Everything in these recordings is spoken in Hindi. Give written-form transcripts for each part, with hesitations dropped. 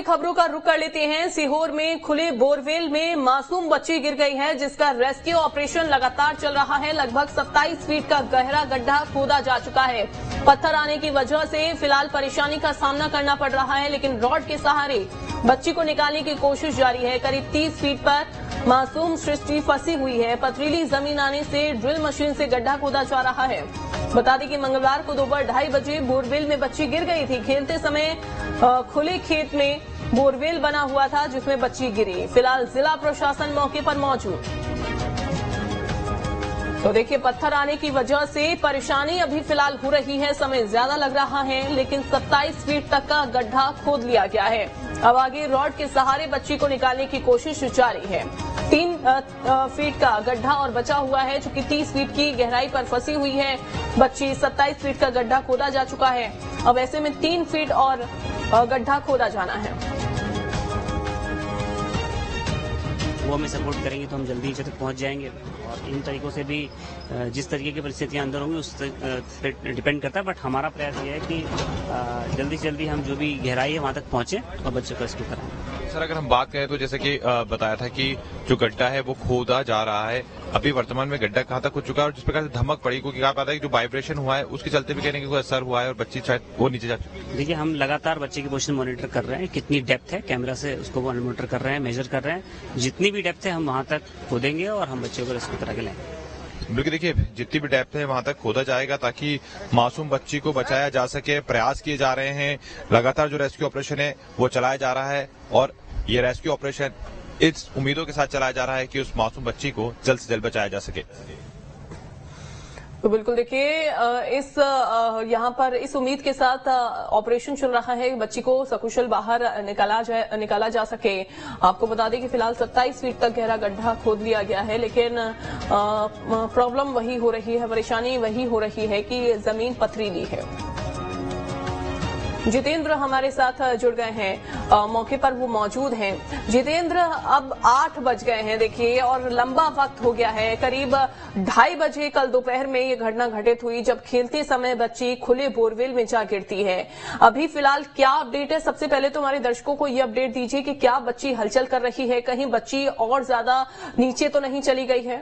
बड़ी खबरों का रुख कर लेते हैं। सीहोर में खुले बोरवेल में मासूम बच्ची गिर गई है, जिसका रेस्क्यू ऑपरेशन लगातार चल रहा है। लगभग 27 फीट का गहरा गड्ढा खोदा जा चुका है। पत्थर आने की वजह से फिलहाल परेशानी का सामना करना पड़ रहा है, लेकिन रॉड के सहारे बच्ची को निकालने की कोशिश जारी है। करीब 30 फीट पर मासूम सृष्टि फंसी हुई है। पथरीली जमीन आने से ड्रिल मशीन से गड्ढा खोदा जा रहा है। बता दें कि मंगलवार को दोपहर 2:30 बजे बोरवेल में बच्ची गिर गई थी। खेलते समय खुले खेत में बोरवेल बना हुआ था, जिसमें बच्ची गिरी। फिलहाल जिला प्रशासन मौके पर मौजूद। तो देखिए, पत्थर आने की वजह से परेशानी अभी फिलहाल हो रही है। समय ज्यादा लग रहा है, लेकिन 27 फीट तक का गड्ढा खोद लिया गया है। अब आगे रॉड के सहारे बच्ची को निकालने की कोशिश जारी है। 3 फीट का गड्ढा और बचा हुआ है, जो कि 30 फीट की गहराई पर फंसी हुई है। बच्ची 27 फीट का गड्ढा खोदा जा चुका है। अब ऐसे में 3 फीट और गड्ढा खोदा जाना है। वो हमें सपोर्ट करेंगे तो हम जल्दी से तक पहुंच जाएंगे। और इन तरीकों से भी जिस तरीके की परिस्थितियां अंदर होंगी उस पर डिपेंड करता है। बट हमारा प्रयास ये है कि जल्दी से जल्दी हम जो भी गहराई है वहां तक पहुंचे और बच्चों को रेस्क्यू कराएं। सर, अगर हम बात करें तो जैसे कि बताया था कि जो गड्ढा है वो खोदा जा रहा है। अभी वर्तमान में गड्ढा कहाँ तक हो चुका है और जिस प्रकार से धमक पड़ी, क्योंकि क्या पता है कि जो वाइब्रेशन हुआ है उसके चलते भी कहने की कोई असर हुआ है और बच्ची शायद वो नीचे जा चुकी है। देखिए, हम लगातार बच्चे की पोजीशन मॉनिटर कर रहे हैं, कितनी डेप्थ है, कैमरा से उसको मॉनिटर कर रहे हैं, मेजर कर रहे हैं। जितनी भी डेप्थ है हम वहां तक खोदेंगे और हम बच्चे को रेस्क्यू करा के लाएंगे। बिल्कुल, देखिए जितनी भी डेप्थ है वहां तक खोदा जाएगा ताकि मासूम बच्ची को बचाया जा सके। प्रयास किए जा रहे हैं, लगातार जो रेस्क्यू ऑपरेशन है वो चलाया जा रहा है और ये रेस्क्यू ऑपरेशन इस उम्मीदों के साथ चलाया जा रहा है कि उस मासूम बच्ची को जल्द से जल्द बचाया जा सके। तो बिल्कुल देखिए, इस यहाँ पर इस उम्मीद के साथ ऑपरेशन चल रहा है, बच्ची को सकुशल बाहर निकाला जा सके। आपको बता दें कि फिलहाल 27 फीट तक गहरा गड्ढा खोद लिया गया है, लेकिन प्रॉब्लम वही हो रही है, परेशानी वही हो रही है कि जमीन पथरीली है। जितेंद्र हमारे साथ जुड़ गए हैं, मौके पर वो मौजूद हैं। जितेंद्र, अब 8 बज गए हैं देखिए, और लंबा वक्त हो गया है। करीब 2:30 बजे कल दोपहर में ये घटना घटित हुई, जब खेलते समय बच्ची खुले बोरवेल में जा गिरती है। अभी फिलहाल क्या अपडेट है? सबसे पहले तो हमारे दर्शकों को ये अपडेट दीजिए कि क्या बच्ची हलचल कर रही है, कहीं बच्ची और ज्यादा नीचे तो नहीं चली गई है?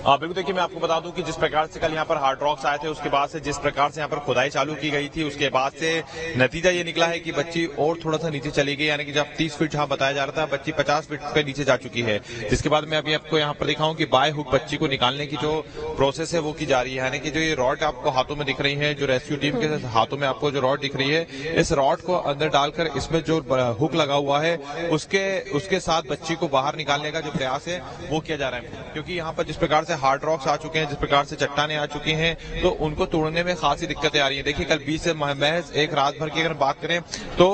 बिल्कुल, देखिए मैं आपको बता दूं कि जिस प्रकार से कल यहाँ पर हार्ड रॉक्स आए थे, उसके बाद से जिस प्रकार से यहाँ पर खुदाई चालू की गई थी, उसके बाद से नतीजा ये निकला है कि बच्ची और थोड़ा सा नीचे चली गई। यानी कि जब 30 फीट जहाँ बताया जा रहा था, बच्ची 50 फीट पे नीचे जा चुकी है। जिसके बाद मैं अभी आपको यहाँ पर दिखाऊं कि बाय हुक बच्ची को निकालने की जो प्रोसेस है वो की जा रही है। यानी कि जो ये रॉड आपको हाथों में दिख रही है, जो रेस्क्यू टीम के हाथों में आपको जो रॉड दिख रही है, इस रॉड को अंदर डालकर इसमें जो हुक लगा हुआ है उसके साथ बच्ची को बाहर निकालने का जो प्रयास है वो किया जा रहा है। क्योंकि यहाँ पर जिस प्रकार से हार्ड रॉक्स आ चुके हैं, जिस प्रकार से चट्टाने आ चुकी हैं, तो उनको तोड़ने में खासी दिक्कतें आ रही हैं। देखिए, कल 20 से महज एक रात भर की अगर बात करें तो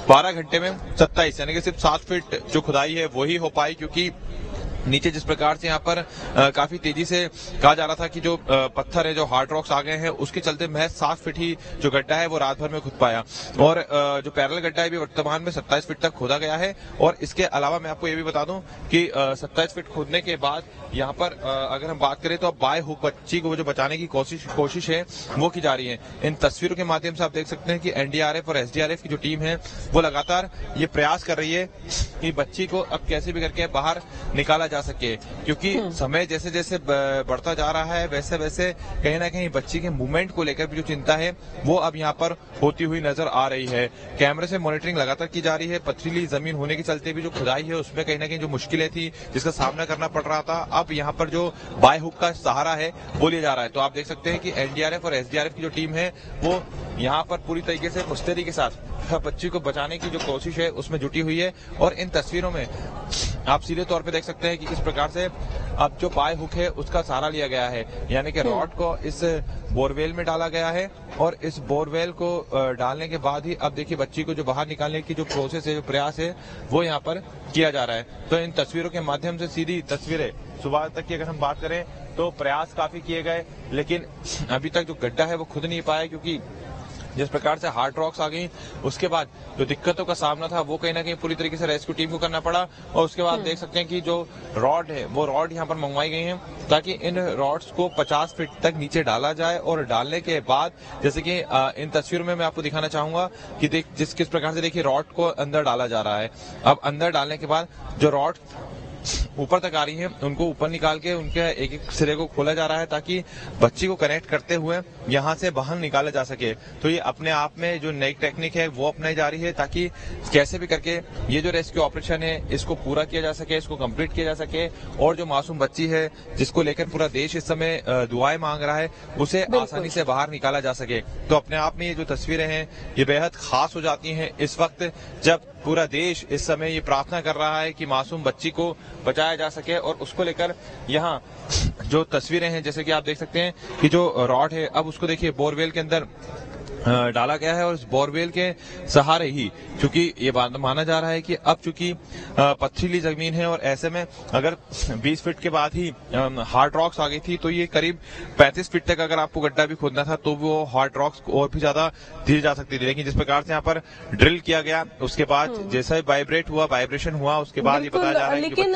12 घंटे में 27 यानी कि सिर्फ 7 फीट जो खुदाई है वही हो पाई। क्योंकि नीचे जिस प्रकार से यहाँ पर काफी तेजी से कहा जा रहा था कि जो पत्थर है, जो हार्ड रॉक्स आ गए हैं, उसके चलते महज 7 फीट ही जो गड्ढा है वो रात भर में खुद पाया। और जो पैरेलल गड्ढा है भी वर्तमान में 27 फीट तक खोदा गया है। और इसके अलावा मैं आपको ये भी बता दूं कि 27 फीट खोदने के बाद यहाँ पर अगर हम बात करें तो अब बाय हुक बच्ची को जो बचाने की कोशिश है वो की जा रही है। इन तस्वीरों के माध्यम से आप देख सकते हैं कि एनडीआरएफ और एसडीआरएफ की जो टीम है वो लगातार ये प्रयास कर रही है कि बच्ची को अब कैसे भी करके बाहर निकाला जा सके। क्योंकि समय जैसे जैसे बढ़ता जा रहा है, वैसे वैसे कहीं ना कहीं बच्ची के मूवमेंट को लेकर भी जो चिंता है वो अब यहाँ पर होती हुई नजर आ रही है। कैमरे से मॉनिटरिंग लगातार की जा रही है। पथरीली जमीन होने के चलते भी जो खुदाई है उसमें कहीं ना कहीं जो मुश्किलें थी, जिसका सामना करना पड़ रहा था, अब यहाँ पर जो बाय हुक का सहारा है वो लिया जा रहा है। तो आप देख सकते हैं कि एनडीआरएफ और एसडीआरएफ की जो टीम है वो यहाँ पर पूरी तरीके से मुस्तैदी के साथ बच्ची को बचाने की जो कोशिश है उसमें जुटी हुई है। और इन तस्वीरों में आप सीधे तौर पे देख सकते हैं कि किस प्रकार से अब जो बाय हुक है उसका सहारा लिया गया है। यानी कि रॉड को इस बोरवेल में डाला गया है और इस बोरवेल को डालने के बाद ही अब देखिए बच्ची को जो बाहर निकालने की जो प्रोसेस है, जो प्रयास है वो यहाँ पर किया जा रहा है। तो इन तस्वीरों के माध्यम से सीधी तस्वीरें सुबह तक की अगर हम बात करें तो प्रयास काफी किए गए, लेकिन अभी तक जो गड्ढा है वो खुद नहीं पाया। क्योंकि जिस प्रकार से हार्ड रॉक्स आ गई, उसके बाद जो दिक्कतों का सामना था वो कहीं ना कहीं पूरी तरीके से रेस्क्यू टीम को करना पड़ा। और उसके बाद देख सकते हैं कि जो रॉड है वो रॉड यहाँ पर मंगवाई गई हैं ताकि इन रॉड्स को 50 फीट तक नीचे डाला जाए। और डालने के बाद जैसे कि इन तस्वीरों में मैं आपको दिखाना चाहूंगा कि किस प्रकार से देखिए रॉड को अंदर डाला जा रहा है। अब अंदर डालने के बाद जो रॉड ऊपर तक आ रही है उनको ऊपर निकाल के उनके एक एक सिरे को खोला जा रहा है ताकि बच्ची को कनेक्ट करते हुए यहाँ से बाहर निकाला जा सके। तो ये अपने आप में जो नई टेक्निक है वो अपनाई जा रही है ताकि कैसे भी करके ये जो रेस्क्यू ऑपरेशन है इसको पूरा किया जा सके, इसको कंप्लीट किया जा सके और जो मासूम बच्ची है जिसको लेकर पूरा देश इस समय दुआएं मांग रहा है उसे आसानी से बाहर निकाला जा सके। तो अपने आप में ये जो तस्वीरें हैं ये बेहद खास हो जाती हैं इस वक्त जब पूरा देश इस समय ये प्रार्थना कर रहा है कि मासूम बच्ची को बचाया जा सके। और उसको लेकर यहाँ जो तस्वीरें हैं जैसे कि आप देख सकते हैं कि जो रॉड है अब उसको देखिए बोरवेल के अंदर डाला गया है और इस बोरवेल के सहारे ही क्योंकि ये माना जा रहा है कि अब चूंकि पथरीली जमीन है और ऐसे में अगर 20 फीट के बाद ही हार्ड रॉक्स आ गई थी तो ये करीब 35 फीट तक अगर आपको गड्ढा भी खोदना था तो वो हार्ड रॉक्स और भी ज्यादा धीरे जा सकती थी। लेकिन जिस प्रकार से यहाँ पर ड्रिल किया गया उसके बाद जैसा वाइब्रेशन हुआ उसके बाद ये बताया जा रहा है। लेकिन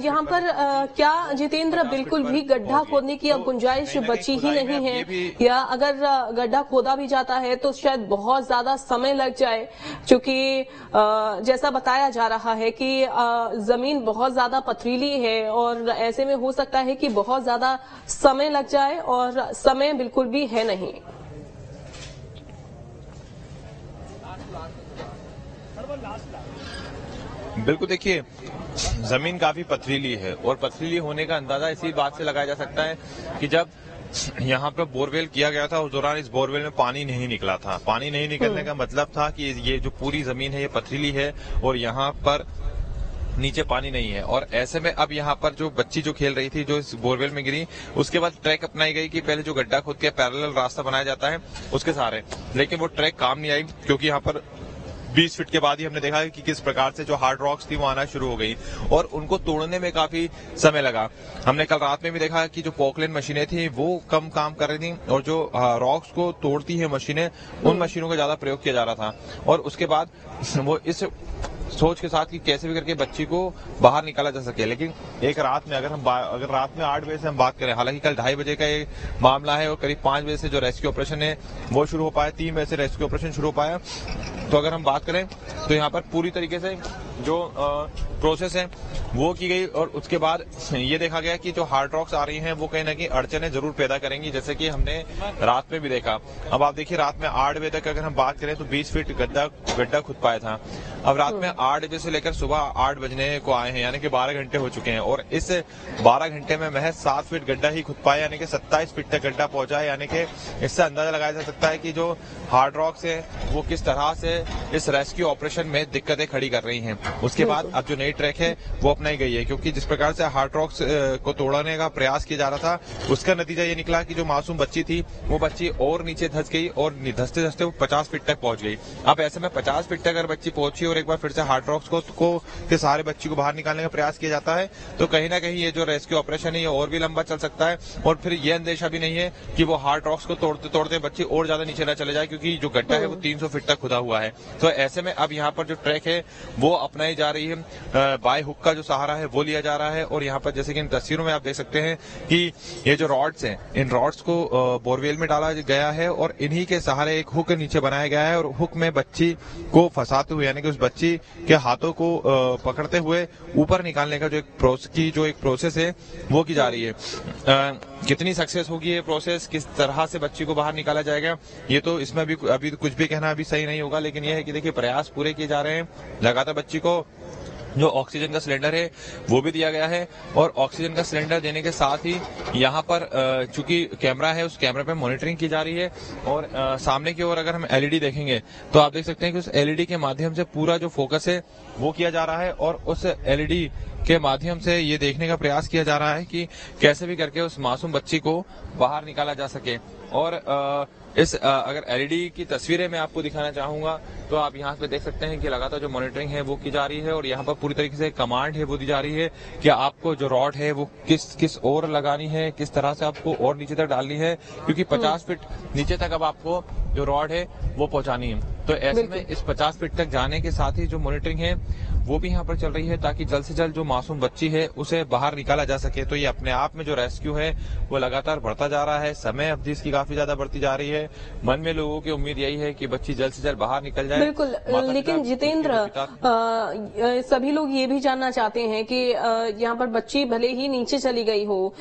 यहाँ पर क्या जितेंद्र बिल्कुल भी गड्ढा खोदने की अब गुंजाइश बची ही नहीं है या अगर गड्ढा खोदा भी जाता है तो शायद बहुत ज्यादा समय लग जाए क्योंकि जैसा बताया जा रहा है कि जमीन बहुत ज्यादा पथरीली है और ऐसे में हो सकता है कि बहुत ज्यादा समय लग जाए और समय बिल्कुल भी है नहीं। बिल्कुल देखिए जमीन काफी पथरीली है और पथरीली होने का अंदाजा इसी बात से लगाया जा सकता है कि जब यहाँ पर बोरवेल किया गया था उस दौरान इस बोरवेल में पानी नहीं निकला था। पानी नहीं निकलने का मतलब था कि ये जो पूरी जमीन है ये पथरीली है और यहाँ पर नीचे पानी नहीं है। और ऐसे में अब यहाँ पर जो बच्ची जो खेल रही थी जो इस बोरवेल में गिरी उसके बाद ट्रैक अपनाई गई कि पहले जो गड्ढा खोद के पैरेलल रास्ता बनाया जाता है उसके सहारे, लेकिन वो ट्रैक काम नहीं आई क्योंकि यहाँ पर 20 फीट के बाद ही हमने देखा कि किस प्रकार से जो हार्ड रॉक्स थी वो आना शुरू हो गई और उनको तोड़ने में काफी समय लगा। हमने कल रात में भी देखा कि जो पोकलेन मशीनें थी वो कम काम कर रही थी और जो रॉक्स को तोड़ती है मशीनें उन मशीनों का ज्यादा प्रयोग किया जा रहा था। और उसके बाद वो इस सोच के साथ कि कैसे भी करके बच्ची को बाहर निकाला जा सके। लेकिन एक रात में अगर रात में 8 बजे से हम बात करें, हालांकि कल 2:30 बजे का ये मामला है और करीब 5 बजे से जो रेस्क्यू ऑपरेशन है वो शुरू हो पाया, 3 बजे से रेस्क्यू ऑपरेशन शुरू हो पाया। तो अगर हम बात करें तो यहाँ पर पूरी तरीके से जो प्रोसेस है वो की गई और उसके बाद ये देखा गया कि जो हार्ड रॉक्स आ रही हैं वो कहीं ना कहीं अड़चने जरूर पैदा करेंगी, जैसे कि हमने रात में भी देखा। अब आप देखिए रात में 8 बजे तक अगर हम बात करें तो 20 फीट गड्ढा खुद पाया था। अब रात में 8 बजे से लेकर सुबह 8 बजने को आए हैं, यानी कि 12 घंटे हो चुके हैं और इस 12 घंटे में महज 7 फीट गड्ढा ही खुद पाया, यानी कि 27 फीट तक गड्ढा पहुंचा है। यानी कि इससे अंदाजा लगाया जा सकता है कि जो हार्ड रॉक्स है वो किस तरह से इस रेस्क्यू ऑपरेशन में दिक्कतें खड़ी कर रही हैं। उसके बाद अब जो नई ट्रैक है वो अपनाई गई है क्योंकि जिस प्रकार से हार्ड रॉक्स को तोड़ने का प्रयास किया जा रहा था उसका नतीजा ये निकला कि जो मासूम बच्ची थी वो बच्ची और नीचे धंस गई और धंसते धंसते वो 50 फीट तक पहुंच गई। अब ऐसे में 50 फीट तक अगर बच्ची पहुंची और एक बार फिर से हार्ड रॉक्स को के सारे बच्ची को बाहर निकालने का प्रयास किया जाता है तो कहीं ना कहीं ये जो रेस्क्यू ऑपरेशन है ये और भी लंबा चल सकता है। और फिर ये अंदेशा भी नहीं है कि वो हार्ड रॉक्स को तोड़ते तोड़ते बच्ची और ज्यादा नीचे न चले जाए क्योंकि जो गड्ढा है वो 300 फीट तक खुदा हुआ है। तो ऐसे में अब यहाँ पर जो ट्रैक है वो अपनाई जा रही है, बाय हुक का जो सहारा है वो लिया जा रहा है। और यहाँ पर जैसे कि इन तस्वीरों में आप देख सकते हैं कि ये जो रॉड्स हैं इन रॉड्स को बोरवेल में डाला गया है और इन्हीं के सहारे एक हुक नीचे बनाया गया है और हुक में बच्ची को फंसाते हुए यानी कि उस बच्ची के हाथों को पकड़ते हुए ऊपर निकालने का जो एक प्रोसेस है वो की जा रही है। कितनी सक्सेस होगी ये प्रोसेस, किस तरह से बच्ची को बाहर निकाला जाएगा ये तो इसमें अभी कुछ भी कहना अभी सही नहीं होगा। लेकिन ये है कि देखिए प्रयास पूरे किए जा रहे हैं। लगातार बच्ची को जो ऑक्सीजन का सिलेंडर है वो भी दिया गया है और ऑक्सीजन का सिलेंडर देने के साथ ही यहाँ पर चूंकि कैमरा है उस कैमरे पे मॉनिटरिंग की जा रही है। और सामने की ओर अगर हम एलईडी देखेंगे तो आप देख सकते हैं कि उस एलईडी के माध्यम से पूरा जो फोकस है वो किया जा रहा है और उस एलईडी के माध्यम से ये देखने का प्रयास किया जा रहा है कि कैसे भी करके उस मासूम बच्ची को बाहर निकाला जा सके। और अगर एलईडी की तस्वीरें मैं आपको दिखाना चाहूंगा तो आप यहाँ पे देख सकते हैं कि लगातार जो मॉनिटरिंग है वो की जा रही है और यहाँ पर पूरी तरीके से कमांड है वो दी जा रही है कि आपको जो रॉड है वो किस ओर लगानी है, किस तरह से आपको और नीचे तक डालनी है क्योंकि 50 फीट नीचे तक अब आपको जो रॉड है वो पहुंचानी है। तो ऐसे में इस 50 फीट तक जाने के साथ ही जो मॉनिटरिंग है वो भी यहाँ पर चल रही है, ताकि जल्द से जल्द जो मासूम बच्ची है उसे बाहर निकाला जा सके। तो ये अपने आप में जो रेस्क्यू है वो लगातार बढ़ता जा रहा है, समय अवधि इसकी काफी ज्यादा बढ़ती जा रही है। मन में लोगों की उम्मीद यही है कि बच्ची जल्द से जल्द बाहर निकल जाए। बिल्कुल, लेकिन जितेंद्र, सभी लोग ये भी जानना चाहते हैं कि यहाँ पर बच्ची भले ही नीचे चली गई हो,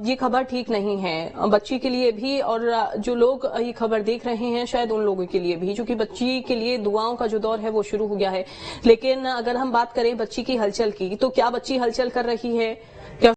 ये खबर ठीक नहीं है बच्ची के लिए भी, और जो लोग ये खबर देख रहे हैं शायद उन लोगों के लिए भी, क्योंकि बच्ची के लिए दुआओं का जो दौर है वो शुरू हो गया है। लेकिन अगर हम बात करें बच्ची की हलचल की, तो क्या बच्ची हलचल कर रही है?